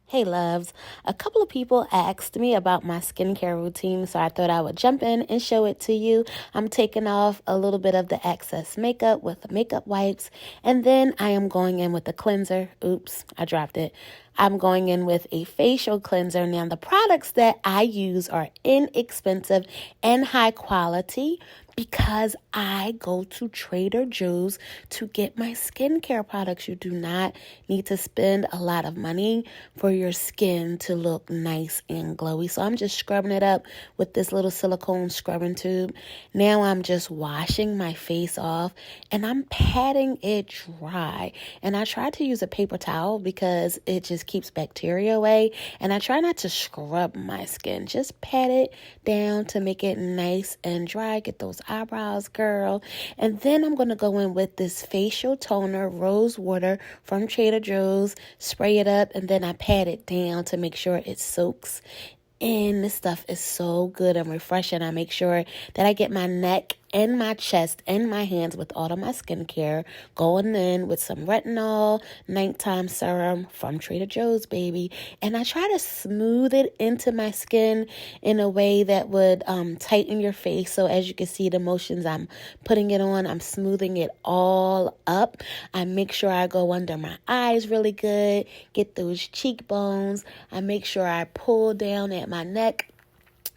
Hey loves, a couple of people asked me about my skincare routine, so I thought I would jump in and show it to you. I'm taking off a little bit of the excess makeup with makeup wipes, and then I am going in with a cleanser. Oops, I dropped it. I'm going in with a facial cleanser. Now, the products that I use are inexpensive and high quality because I go to Trader Joe's to get my skincare products. You do not need to spend a lot of money for your skin to look nice and glowy. So I'm just scrubbing it up with this little silicone scrubbing tube. Now I'm just washing my face off and I'm patting it dry. And I try to use a paper towel because it just keeps bacteria away. And I try not to scrub my skin. Just pat it down to make it nice and dry. Get those eyebrows, girl. And then I'm going to go in with this facial toner, rose water from Trader Joe's, spray it up, and then I pat it down to make sure it soaks. And this stuff is so good and refreshing. I make sure that I get my neck and my chest and my hands with all of my skincare, going in with some retinol, nighttime serum from Trader Joe's, baby. And I try to smooth it into my skin in a way that would tighten your face. So as you can see, the motions I'm putting it on, I'm smoothing it all up. I make sure I go under my eyes really good, get those cheekbones. I make sure I pull down at my neck.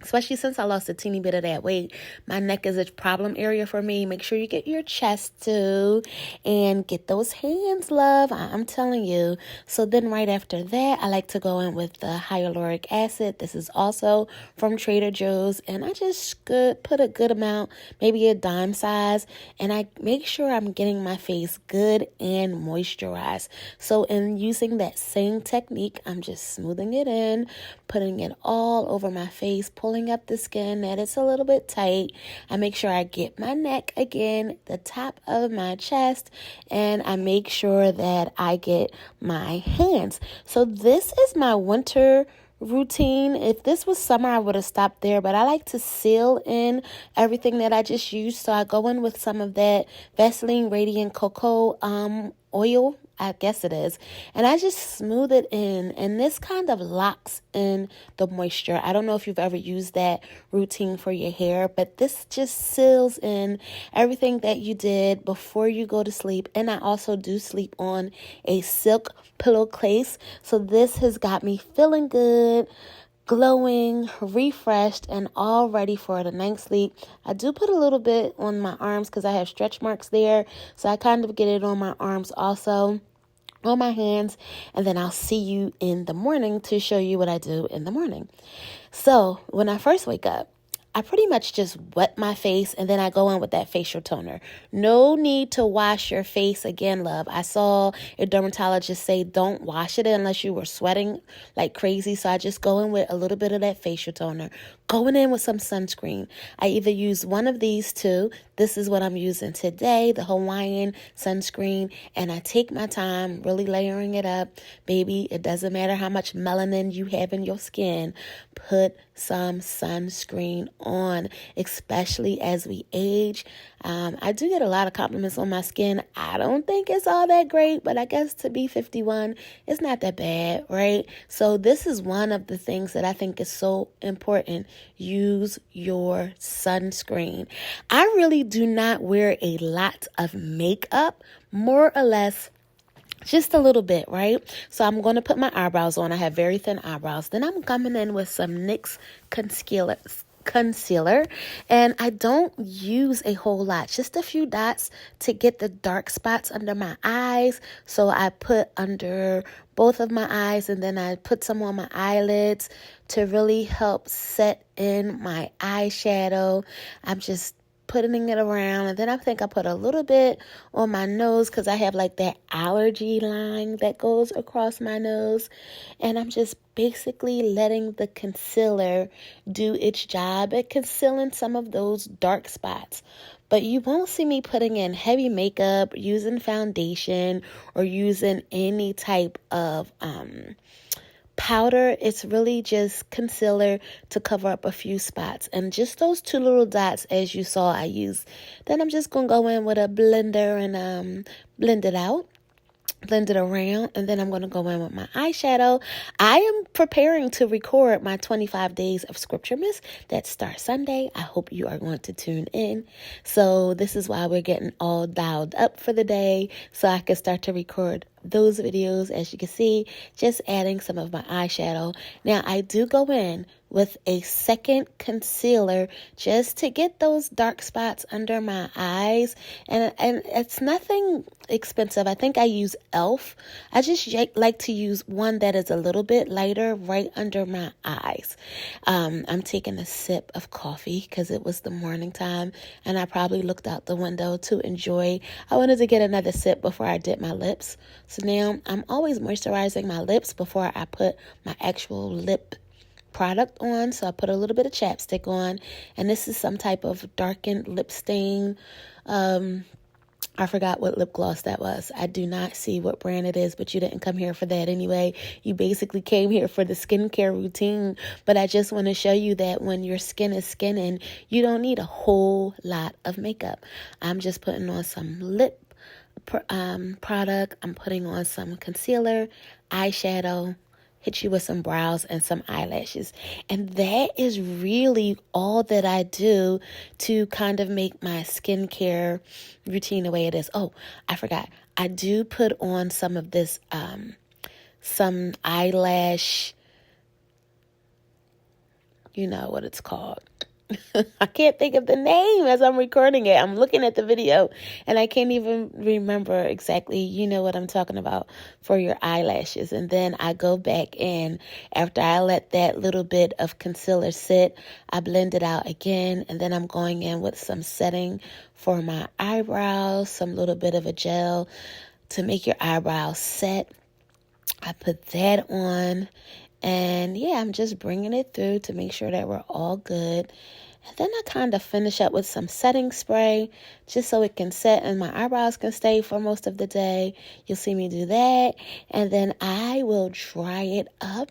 Especially since I lost a teeny bit of that weight. My neck is a problem area for me. Make sure you get your chest too. And get those hands, love. I'm telling you. So then right after that, I like to go in with the hyaluronic acid. This is also from Trader Joe's. And I just put a good amount, maybe a dime size. And I make sure I'm getting my face good and moisturized. So in using that same technique, I'm just smoothing it in, putting it all over my face, pulling up the skin that it's a little bit tight. I make sure I get my neck again, the top of my chest, and I make sure that I get my hands. So this is my winter routine. If this was summer, I would have stopped there, but I like to seal in everything that I just used. So I go in with some of that Vaseline Radiant Cocoa oil, I guess it is, and I just smooth it in, and this kind of locks in the moisture. I don't know if you've ever used that routine for your hair, but this just seals in everything that you did before you go to sleep. And I also do sleep on a silk pillowcase, so this has got me feeling good, glowing, refreshed, and all ready for the night's sleep. I do put a little bit on my arms because I have stretch marks there, so I kind of get it on my arms also, on my hands, and then I'll see you in the morning to show you what I do in the morning. So when I first wake up, I pretty much just wet my face and then I go in with that facial toner. No need to wash your face again, love. I saw a dermatologist say don't wash it unless you were sweating like crazy. So I just go in with a little bit of that facial toner, going in with some sunscreen. I either use one of these two. This is what I'm using today, the Hawaiian sunscreen. And I take my time really layering it up. Baby, it doesn't matter how much melanin you have in your skin. Put some sunscreen on, especially as we age. I do get a lot of compliments on my skin. I don't think it's all that great, but I guess to be 51, it's not that bad, right? So this is one of the things that I think is so important. Use your sunscreen. I really do not wear a lot of makeup, more or less just a little bit, right? So I'm going to put my eyebrows on. I have very thin eyebrows. Then I'm coming in with some NYX concealer, and I don't use a whole lot, just a few dots to get the dark spots under my eyes. So I put under both of my eyes, and then I put some on my eyelids to really help set in my eyeshadow. I'm just putting it around, and then I think I put a little bit on my nose because I have like that allergy line that goes across my nose, and I'm just basically letting the concealer do its job at concealing some of those dark spots. But you won't see me putting in heavy makeup, using foundation, or using any type of powder. It's really just concealer to cover up a few spots, and just those two little dots as you saw I used. Then I'm just gonna go in with a blender and blend it out. blend it around, and then I'm going to go in with my eyeshadow. I am preparing to record my 25 days of Scripture Miss that starts Sunday. I hope you are going to tune in. So this is why we're getting all dialed up for the day, so I can start to record those videos. As you can see, just adding some of my eyeshadow. Now I do go in with a second concealer just to get those dark spots under my eyes, and it's nothing expensive. I think I use e.l.f. I just like to use one that is a little bit lighter right under my eyes. I'm taking a sip of coffee because it was the morning time and I probably looked out the window to enjoy. I wanted to get another sip before I did my lips. So now I'm always moisturizing my lips before I put my actual lip product on. So I put a little bit of chapstick on, and this is some type of darkened lip stain. I forgot what lip gloss that was. I do not see what brand it is, but you didn't come here for that anyway. You basically came here for the skincare routine. But I just want to show you that when your skin is skinning, you don't need a whole lot of makeup. I'm just putting on some lip product. I'm putting on some concealer, eyeshadow, hit you with some brows and some eyelashes. And that is really all that I do to kind of make my skincare routine the way it is. Oh, I forgot. I do put on some of this, some eyelash, you know what it's called. I can't think of the name as I'm recording it. I'm looking at the video and I can't even remember exactly. You know what I'm talking about for your eyelashes. And then I go back in after I let that little bit of concealer sit. I blend it out again, and then I'm going in with some setting for my eyebrows, some little bit of a gel to make your eyebrows set. I put that on, and yeah, I'm just bringing it through to make sure that we're all good. And then I kind of finish up with some setting spray just so it can set and my eyebrows can stay for most of the day. You'll see me do that. And then I will dry it up.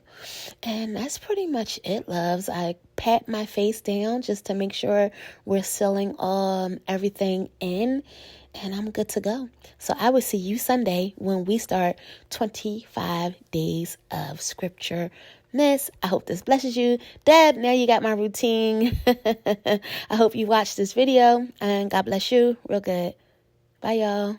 And that's pretty much it, loves. I pat my face down just to make sure we're sealing everything in. And I'm good to go. So I will see you Sunday when we start 25 days of Scripture Miss. I hope this blesses you. Deb, now you got my routine. I hope you watched this video, and God bless you real good. Bye, y'all.